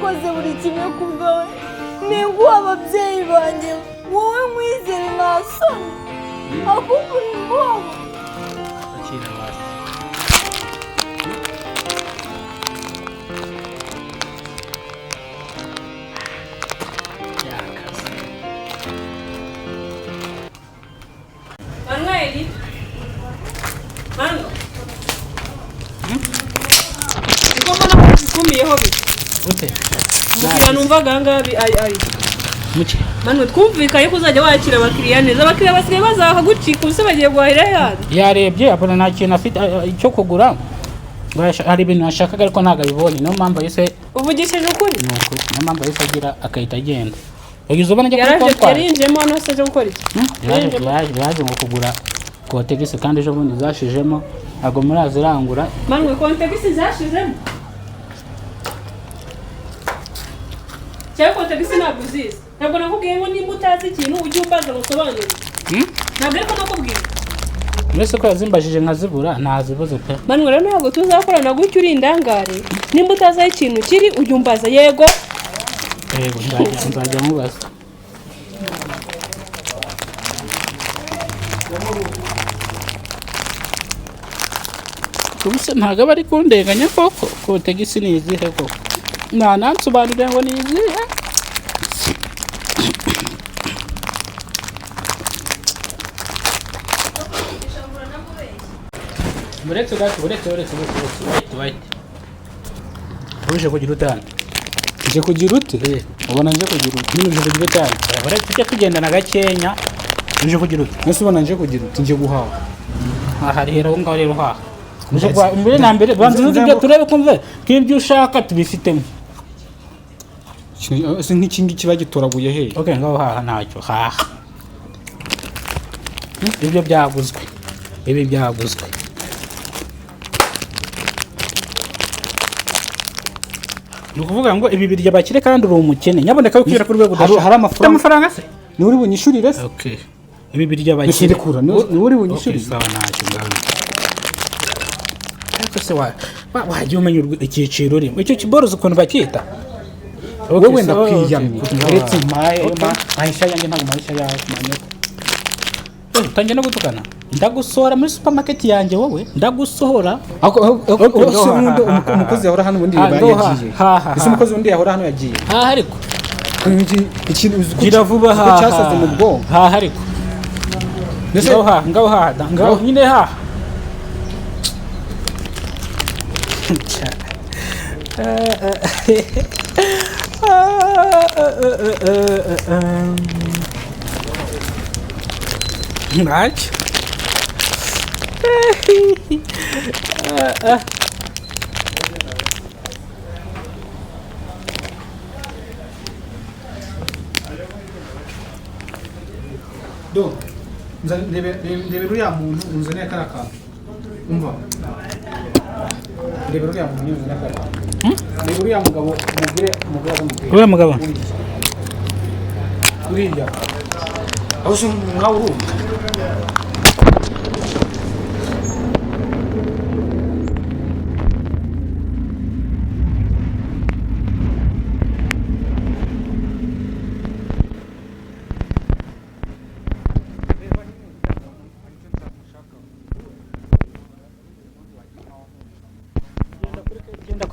nakoze buri kimwe ku bwawe ninguha ababyeyi banjye wowe mwizere nta soni ahubwo ni ngombwa akira basi Manueli Manu Ngoma na kumiyeho bi ute Mukira numvaga ngabi ari muke Manu twumvikaye kuzajya wakira abakiriya neza abakiriya basigaye bazaha gucika ubuse bagiye guhahira yandi yarebye abona nta kintu afite icyo kugura hari ibintu ashakaga ariko ntago abibonye niyo mpamvu yise uvugishije ukuri nuko niyo mpamvu yise agira akahita agenda yagize ubona njya kuri konti yarinjemo hano se cyo gukora iki yaje ngo kugura kotegisi kandi ejo bundi zashijemo ntabwo murazirangura Manu kotegisi zashijemo cyangwa kotegisi ntabwo uzizi ntabwo nakubwiye ngo nimba utazi ikintu ujye umbaza musobanurire ntabwo ariko nakubwiye mbese ko yazimbajije nkazibura ntazibuze pe Manu rero ntabwo tuzakorana gutyo uri indangare nimba utazi aho ikintu kiri ujye umbaza yego yego nzajya mubaza ubuse ntabwo aba ari kundenganya koko kotegisi ni izihe koko nansobanurire ngo ni izihe buretse gato buretse uje kugira utana nje kugira ute ubona nje kugira ute nyine uje kugira utana buretse tujye tugendana gakenya uje kugira ute nese ubona nje kugira ute nje guhaha aha rero aho ngaho rero haha mbere na mbere banza ibyo turebe kumve ko ibyo ushaka tubifitemo si nk'iki ngiki bagitoraguye he okay ngaho haha ntacyo haha ibyo byaguzwe ibi byaguzwe ni ukuvuga ngo ibi birya bakire kandi uri umukene nyaboneka wikira ku rwego udashaka hari amafaranga se ni uri bunyishurire se okay ibi birya bakire ni uri bunyishurire sawa ntacyo ngaho ariko se wajya umenya icyiciro urimo icyo kiboroza ukuntu bakita wowe wenda kwiyamye uretse mahisha yanjye ntabwo mahisha yawe utangiye no gutukana ndagusohora muri supermarket yanjye wowe ndagusohora umukozi yahora hano ubundi yagiye ese umukozi ubundi yahora hano yagiye haha ariko ikintu gira vuba haha cyasaze mu bwonko haha ariko ngaho nyine haha ntacyo do ndebera uriya muntu unzaniye kariya kantu umva ndebera uriya muntu unzaniye kariya kantu ndebera uriya mugabo uriya mugabo uriya aho se nawe urumva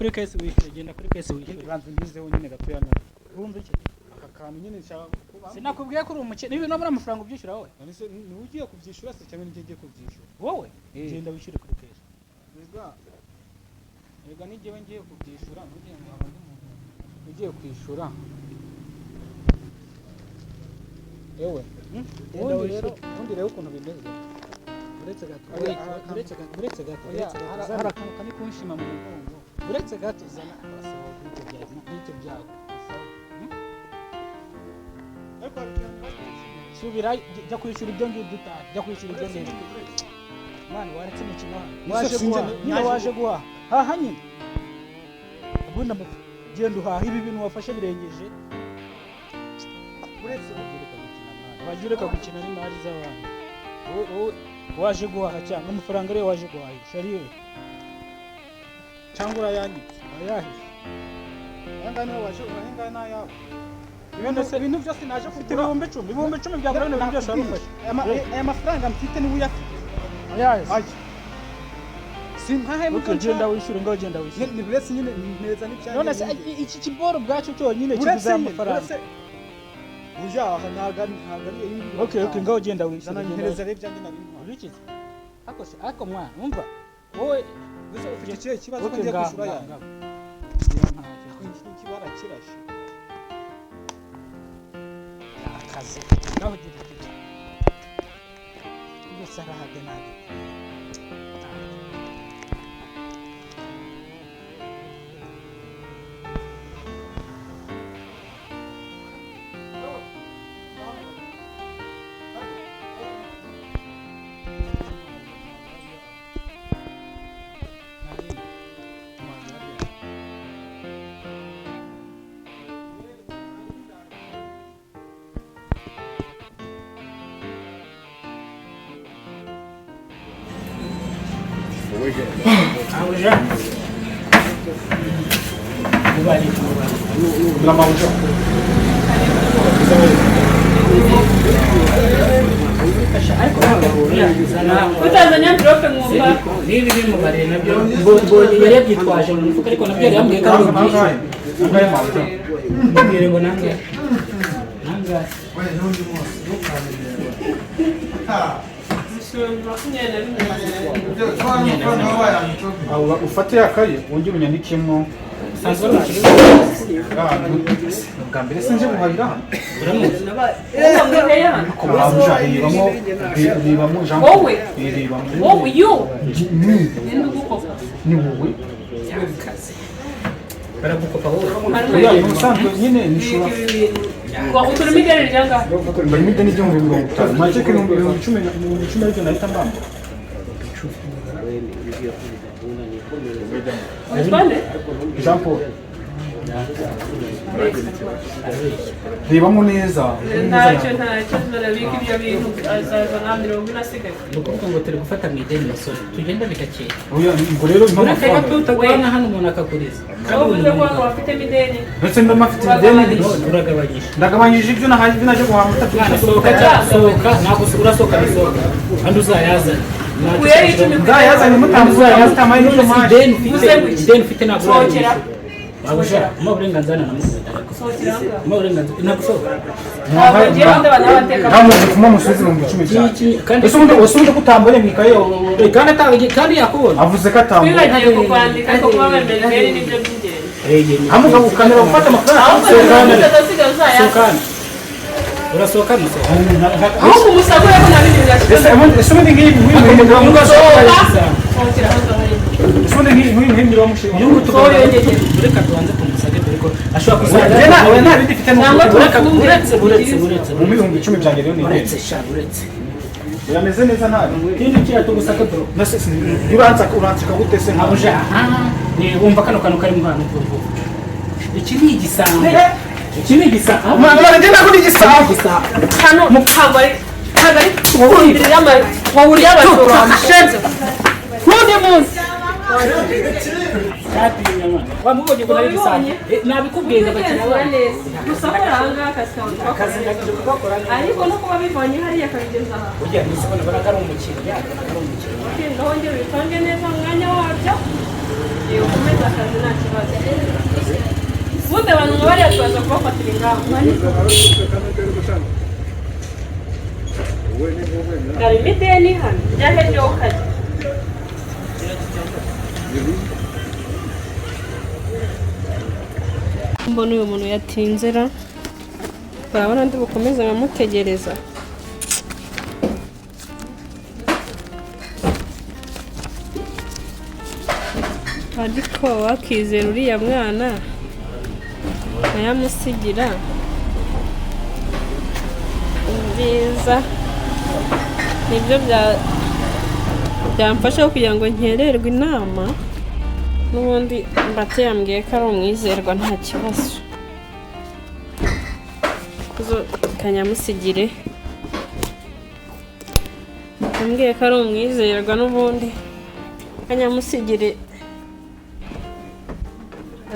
kuri kesi wishyure genda kuri kesi wishyure banze ngizeho nyine gatoya nawe urumva iki aka kantu nyine nshaka sinakubwiye ko uri umukene niba nabura amafaranga ubyishyura wowe none ni ugiye kubyishyura se cyangwa ngiye kubyishyura wowe genda wishyure kuri kesi ega n'igihe ngiye kubyishyura ugiye kwishyura yewe ubundi rero ukuntu bimeze uretse gato hari akantu kari kunshima mu mugongo uretse gato zana abasaba kw'ibyo byago subira jya kwishyura ibyo ngibyo utaha jya kwishyura ibyo ngibyo mwana waretse imikino nyine waje guhaha haha nyine ubundi genda uhaha ibi bintu wafashe birengeje uretse wajya ureka gukina n'imari z'abantu wowe waje guhaha cyangwa amafaranga ariyo waje guhahisha ariyo cyangwa urayanditse ayahishe Anga niwe waje urahenga na yawe. Ibintu byose naje kugura ibihumbi 10 bya buri bintu byose warufashe. Aya mafaranga mfite ni uyafite. Yes. Aje. Simpahe Genda wishyura ngo genda wishyura. Ni bless nyine neza n'icyaje. None se iki kiboro bwacu cyonyine kibuza amafaranga. Ujaha nagari. Okay, ngaho genda wishyura. Nananhereza rero byanjye nari. Uriki? Ako mwana, umva. Wowe gusa ufite ikihe kibazo ngiye kwishura yawe. Iki kibara kirashe. Akazi. Ngaho genda. Gusa rahage nagi. Utazanya mbirope mwumva nibi biri mu bare nabyo mbonye yari yabyitwaje mu mufuka ariko nabyo yambwiye ko ari ubwiza mbwire ngo nange ufate akaye wongere unyandikemo sanzwe bakiri bwa mbere sinje guhahira hano ribamo Jean wowe ribamo yo ni wowe baragukopa wowe oya ni usanzwe nyine nishura ngo uturimo igare ryanga bari mide ni 50 maceke ni 10 ariko nahita mbamba Jean Paul ribamo neza ntacyo turabika ibyo bintu azaza na 70 asigaye nukuvuga ngo turi gufata mu ideni basore tugenda bigakeye oya ngo rero urakeka tutagwana hano umuntu akakuriza uvuze ko bafite mideni ndetse ndamafite ideni uragabanyije ndagabanyije ibyo naje guhaha sohoka ntabwo urasohoka bisohoka kandi uzayazana uzayazana mutamuzayaza tamaye n'ibyo maje ideni ufite ntabwo uragabanyije Abusha, mo burenganzira na musohokera. Mo burenganzira nagusohoka. Namaze kuma musozi mu 10 kandi usundi kutambone mwikaye kandi yakubona. Avuze ko atambo. Twibagiye kukwandika ko kuba bemeye n'ibyo by'ingenzi. Amuga ukamera gufata amafaranga. Sokana. Urasohoka musohoka. Aho kumusagura ko nabindi ese ubundi ngibi mwimwe Usundi nk'imwe bamushiye. Nyungu tukoyegeje. Ureka tubanze kumusage turiko ashobora kusanga. Oya nta bindi fite uretse. Mu 10 byanjye rero ni uretse. Yameze neza nabi. Kindi kira tugusaka bro. Nase urantsika gutese nkabuja. Ni wumva kano kari mu hano bwo. Iki ni igisambo. Mwana ngenda kuri igisambo. Hano mukambari kagari kuhundirira amawuri y'abasoro amushenze. None munsi. Wamugoje ko nari gisambo. Nabikubwiye abakiriya bane. Gusa koranga akazi ndagije kugakora. Ariko no kuba bivanye hariya kabigeza aha. Burya nisibona baragara umukiriya. Ukenda wongera ubipange neza umwanya wabyo. Iyo ukomeza akazi nta kibazo. Bunde abantu bari atwaza kubafatira ingamba. Gari mideni hano. Byahe byo kaje. Mbona uyu muntu yatinzera. Barabona ndi bukomeze nkamutegereza. Ariko wakizera uriya mwana ayamusigira byiza nibyo byamfasha kugira ngo nkererwe inama n'ubundi mbate yambwiye ko ari umwizerwa nta kibazo kuzo kanyamusigire yambwiye ko ari umwizerwa n'ubundi kanyamusigire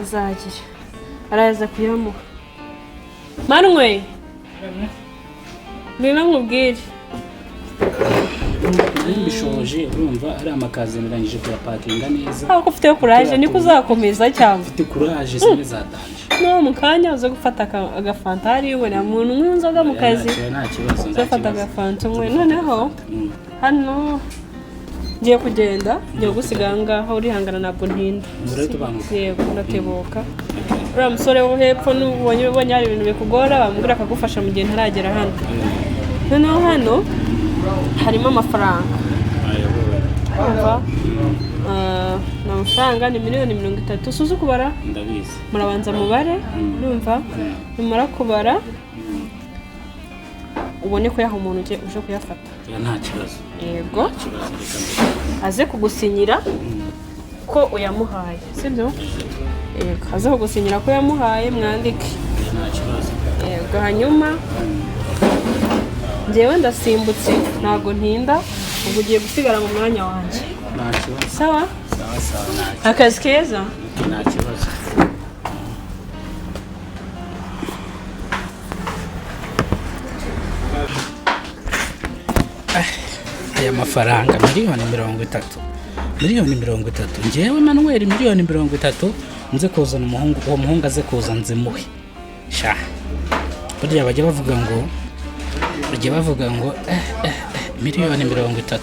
azagira araza kuyamuha. Manwe ngwino nkubwire. Bishoje urumva ari amakazi nirangije kuyapakinga neza. Aho ufite courage niko uzakomeza cyangwa ufite courage sine zadanje. No mukanya uza gufata agafanta hari we na muntu nk'inzoga mu kazi. Nta kibazo Uzafata agafanta umwe noneho hano ngiye kugenda ngiye gusiga ngaho urihangana nabwo ntinda. Yego ndatebuka. Uriya musore wo hepfo n'ubonye hari ibintu bikugora bamubwira akagufasha mu gihe ntaragera hano. Noneho hano harimo amafaranga. Umva n'amafaranga ni miliyoni 30. Suzu kubara? Ndabizi. Murabanza mubare urumva nimara kubara ubone ko yaho umuntu uje kuyafata. Nta kibazo. Yego. Aze kugusinyira ko uyamuhaye, sibyo? Yego, aze kugusinyira ko yamuhaye mwandike. Nta kibazo. Yego, hanyuma njyewe ndasimbutse ntago ntinda ubwo ugiye gusigara mu mwanya wanjye. Nta kibazo. Sawa? Sawa. Akazi keza? Nta kibazo. Aya mafaranga miliyoni 30. Miliyoni 30. Njewe Manuel miliyoni 30 nze kuzana umuhungu, uwo muhungu aze kuza nzimuhe. Sha. Burya bajya bavuga ngo miliyoni 30.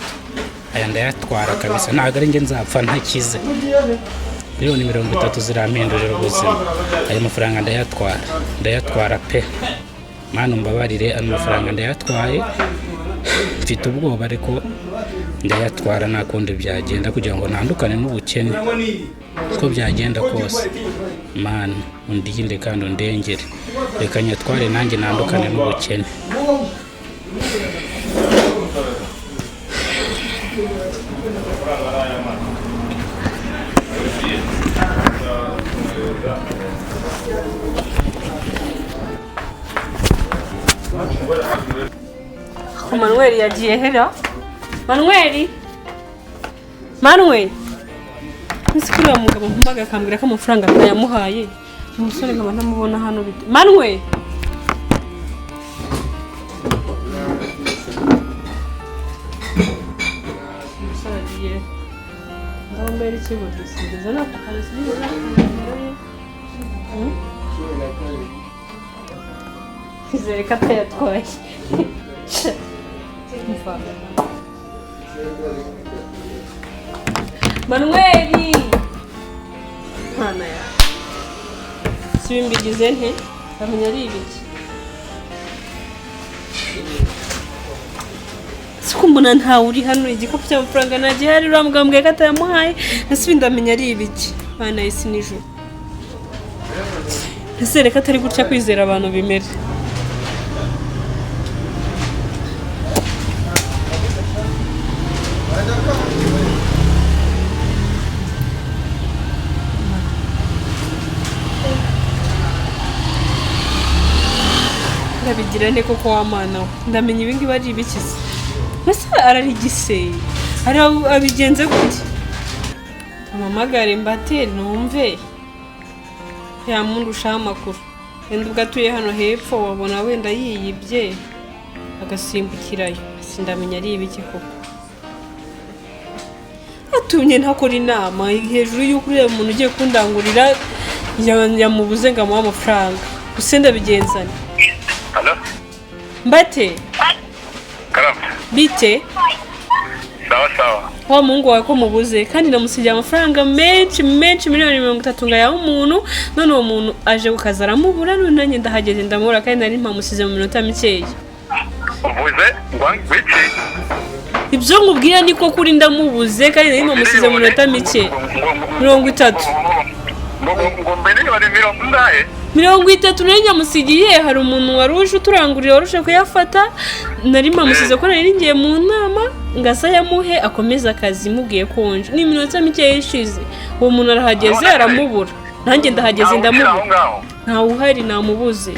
Aya ndayatwara kabisa ntago ari nge nzapfa ntakize. Miliyoni 30 zirampindurira ubuzima. Aya mafaranga ndayatwara pe. Mana umbabarire ano mafaranga ndayatwaye. Mfite ubwoba ariko ndayatwara nakundi byagenda kugira ngo ntandukane n'ubukene. Uko byagenda kose Mana undinde kandi undengere. Reka nyatware nanjye ntandukane n'ubukene. Manuel yagiye hera. Manuel nsikira umugabo mbaga akambwira ko amafaranga yamuhaye. Umusore nkaba ntamubona hano bite. Manuel Sagiye ndambere ikigo dusigaza na karisibira. Izere ko atayatwaye. Manuel Hana ya Simbigize nte amenya ari ibiki Sikumbona nta uri hano igikapu cy'amafaranga nagiye hari ramugambwe katayamuhaye nasubi ndamenya ari ibiki bana isi nijoro Ese reka atari gutya kwizera abantu bimere Ndabigira ne koko wamana ndamenya ibingi bari ibikize Masa ararigise ari abigenze gute Amamagare mbateri numve ya mundusha amakuru enda ugatuye hano hepfo wabona wenda yiyibye agasimbukirayo sindamenya ari ibiki koko Atumye ntakora inama hejuru y'uko ureba umuntu ugiye kundangurira yamubuze ngo amuhe amafaranga usenda bigenzane Hello? Mbate Karamba. Bite Sawa. Wa mungu wawe ko mubuze kandi namusigiye amafaranga menshi miliyoni 30 ngayaho umuntu none uwo muntu aje gukazara mubura none nanjye ndahageze ndamura kandi nari mpamusize mu minota mikeya Uvuze ngwiki? Ibyo nkubwira niko kuri ndamubuze kandi nari mpamusize mu minota mike 30 ngo mbere bari 30 30 nari nyamusigiye hari umuntu waruje uturangurira warushe kuyafata nari mpamusize ko nari ngiye mu nama ngasa yamuhe akomeza akazi mubwiye konje ni minota mike yishize uwo muntu arahageze aramubura nanjye ndahageze ndamubura nta uhari namubuze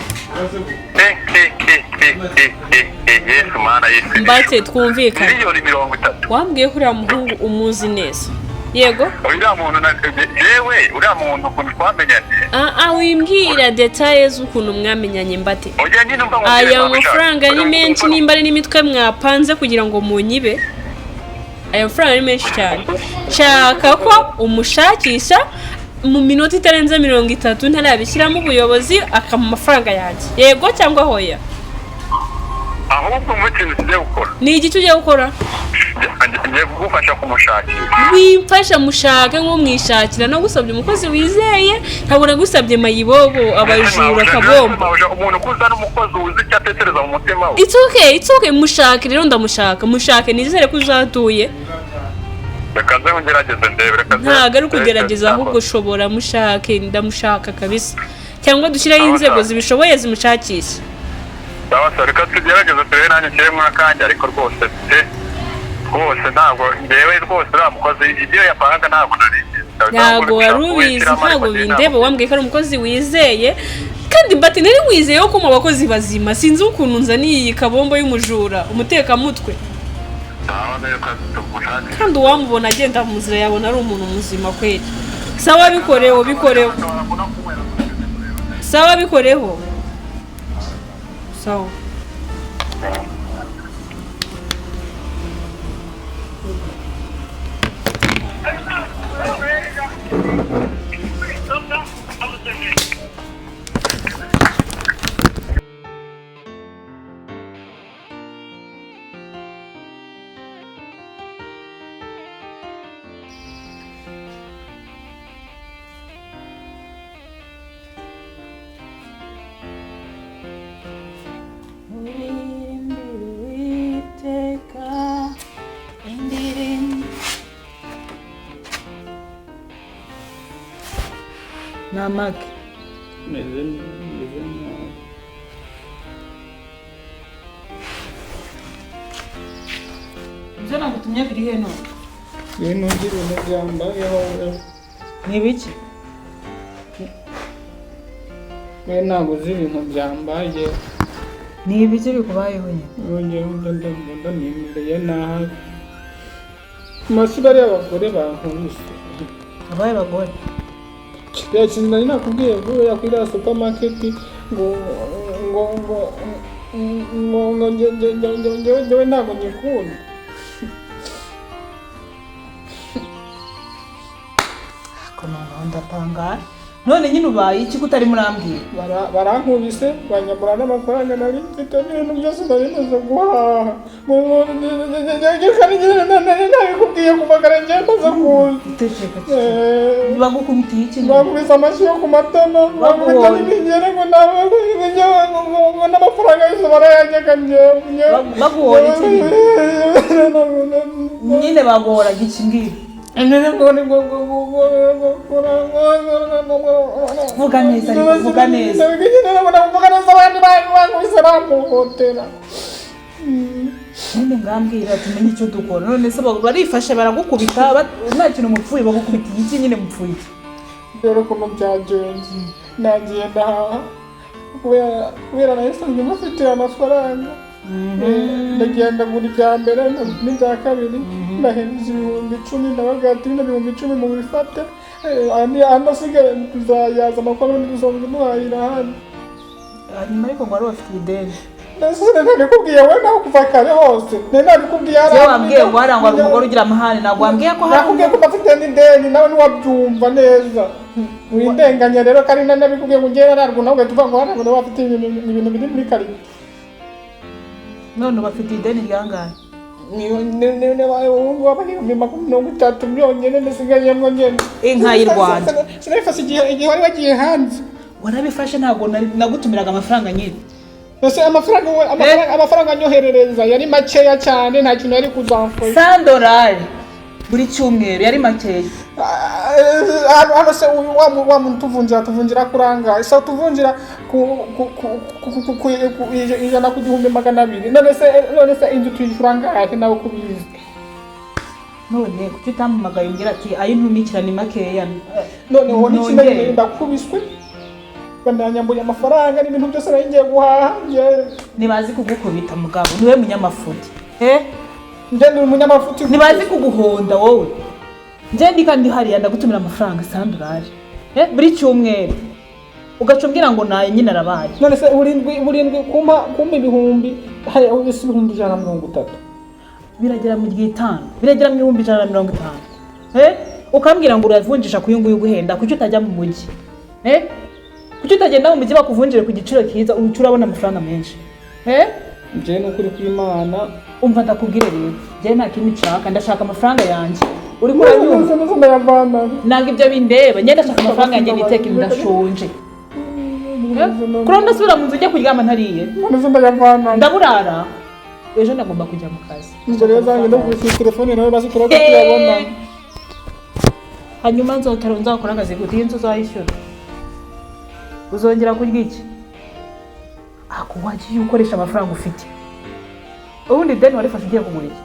Yesu mana Yesu Mbate twumvikana miliyoni 30 wambwiye ko uriya muhungu umuzi neza yego uriya muntu yewe uriya muntu ukuntu twamenyanye wimbwira details ukuntu mwamenyanye mbate oya nyine umva aya mafaranga ni menshi nimba ari n'imitwe mwapanze kugira ngo munyibe aya mafaranga ni menshi cyane shaka ko umushakisha mu minota itarenze 30 ntarabishyiramo ubuyobozi akama amafaranga yanjye yego cyangwa hoya ahubwo mu kintu kigiye gukora ni iki tugiye gukora ngiye kugufasha kumushakira wimfasha mushake nko mwishakira no gusabye umukozi wizeye ntabwo nagusabye mayibobo abajura kabombo umuntu kuza n'umukozi uzi icyo atekereza mu mutima we it's okay mushake rero ndamushaka mushake nizere ko uzatuye reka nze ngerageze ndebe reka ntabwo ari ukugerageza ahubwo ushobora mushake ndamushaka kabisa cyangwa dushyireho inzego zibishoboye zimushakisha sawa reka tugerageze turebe nanjye nshyiremo akanya ariko rwose rwose ntabwo ndewe rwose uriya mukozi ibyo yapangaga ntabwo wari ubizi ntabwo bindeba wambwiye ko ari umukozi wizeye kandi mbati nari wizeye ko mu bakozi bazima sinzi ukuntu nzaniye iyi kabombo y'umujura umutekamutwe kandi uwamubona agenda mu nzira yabona ari umuntu muzima kweli sawa bikoreho sawa bikoreho sawa namake ibyo nagutumye biri heno ibintu by'ibintu byambayeho ni ibiki ntabwo uzi ibintu byambaye ni ibiki bikubayeho nyine ndanimereye nabi amashuri y'abagore bankubise abaye abagore yakintu nari nakubwiye ngo yakwira supermarket ngo njyewe ntabwo nyikunda ndapangara none nyine ubaye iki kutari murambwira barankubise banyambura n'amafaranga nari mfite n'ibintu byose nari maze guhaha nabikubwiye kuva kare ngiye maze kuza bagukubitiye iki bakubise amashyi yo ku matama bakubita n'imigere ngo n'amafaranga yose barayajyaga njyewe baguhora iki nyine baguhoraga iki mbwira vuga neza vuga neza abandi bankubise bamuhotera none ngambwira tumenye icyo dukora none se barifashe baragukubita nta kintu mupfuye bagukubitiye iki nyine mupfuye rero ukuntu byagenze nagiye ndahaha kubera nahisanzwe mufitiye amafaranga ndagenda ngura ibya mbere n'ibya kabiri ndahereza 10,000 ndabaga ati bino 10,000 mu bifate andi asigaye tuzayaza amakuru n'izongera muhahira hano hanyuma ariko ngo wari bafite ideni nabikubwiye we nawe kuva kare hose nabikubwiye wambwiye ngo warangwa ari umugore ugira amahane ntabwo wambwiye ko nakubwiye ko bafite n'ideni nawe ntiwabyumva neza windenganya rero kandi nabikubwiye ngo ugere narwo nawe ugahita uvuga ngo warangwa nawe bafite ibintu biri muri karite none bafite ideni ryangahe ubu wabahirumbi 30 byonyine nisigayemo ngene inka y'u Rwanda sinabifashe igihe wari wagiye hanze warabifashe ntabwo nagutumiraga amafaranga nyine ese amafaranga nyoherereza yari makeya cyane nta kintu yari kuzamfasha $100 buri cyumweru yari makeya hano se wa muntu tuvunjira kuranga ese tuvunjira ku ijana ku 200 none se inzu tuyishura ngahe nawe kubizi none kuki utampamagaye umbwira ati ayo ntumikira ni makeya none wowe n'ikindi ndakubiswe bandanyambuye amafaranga n'ibintu byose nari ngiye guhaha nibazi kugukubita mugabo niwe munyamafuti njye ni umunyamafuti nibazi kuguhonda wowe nje ndikandi hariya ndagutumira amafaranga $100 buri cyumweru ugacumbwira ngo naye nyine arabaye none se burindwi kumpa ibihumbi hari isi ibihumbi 130 biragera mu gihe 5 biragera mu 150 ukambwira ngo uravunjisha kuyunguye guhenda kuki utajya mu mujyi kuki utagenda mu mujyi bakuvunjire ku giciro kiza urabona amafaranga menshi nje n'ukuri kw'Imana umva ndakubwire rero je nta kintu nshaka ndashaka amafaranga yanjye uri kuranyumva nanga ibyo bindeba nyenda ndashaka amafaranga yanjye niteka ndashonje kuri ndasubira mu nzu ujya kuryama ntariye ndaburara ejo ndagomba kujya mu kazi rero zanjye no kwishyura telefone nawe basi turako tuyabona hanyuma nzakora akazi gute inzu uzayishyura uzongera kurya iki wagiye ukoresha amafaranga ufite ubundi deni warifashe ugiye kugura iki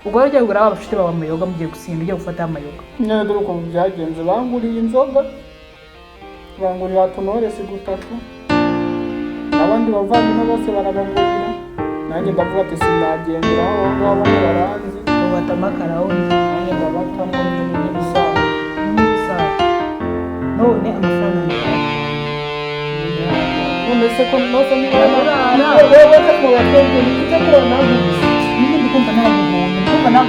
ubwo rero ugiye kugura abashuti bawe amayoga mugiye gusimba ugiye gufata amayoga nyine dore uko byagenze banguriye inzoga bangurira tunoresi 3 abandi bavandimwe bose barabagurira nanjye ndavuga ati sinagendera aho ngabo baranzi ubatamakara aho nanjye ndabatamo n'ibisaza none amafaranga none se ko nose ni wewe ko yakenze nicyo kubona nindi kumva nawe umuntu kumva nawe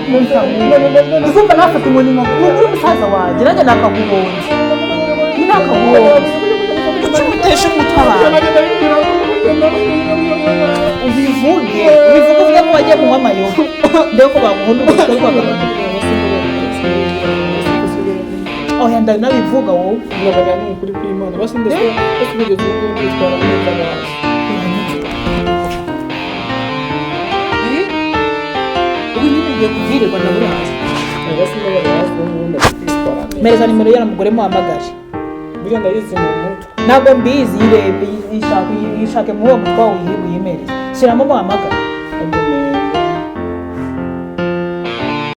kumva nafata umuntu uri musaza waje nanjye nakagubonye nakagubonye uteshe umutwe abantu ubivuge uvuge ko wagiye kunywa amayoga ndeko ko baguhonda ubutwe kwagabana oya ndanabivuga wowe nabaga n'ukuri kw'Imana basi ndetse bigeze ubu kwitwara neza abantu ubu nyine ngiye kubwirirwa na buraza basi ndabaza ubundi kwitwara mereza nimero y'umugore muhamagaje biriya ndayizi mu mutwe ntabwo mbizi yirebe yishake mu uwo mutwe wawe yimereza shyiramo muhamagare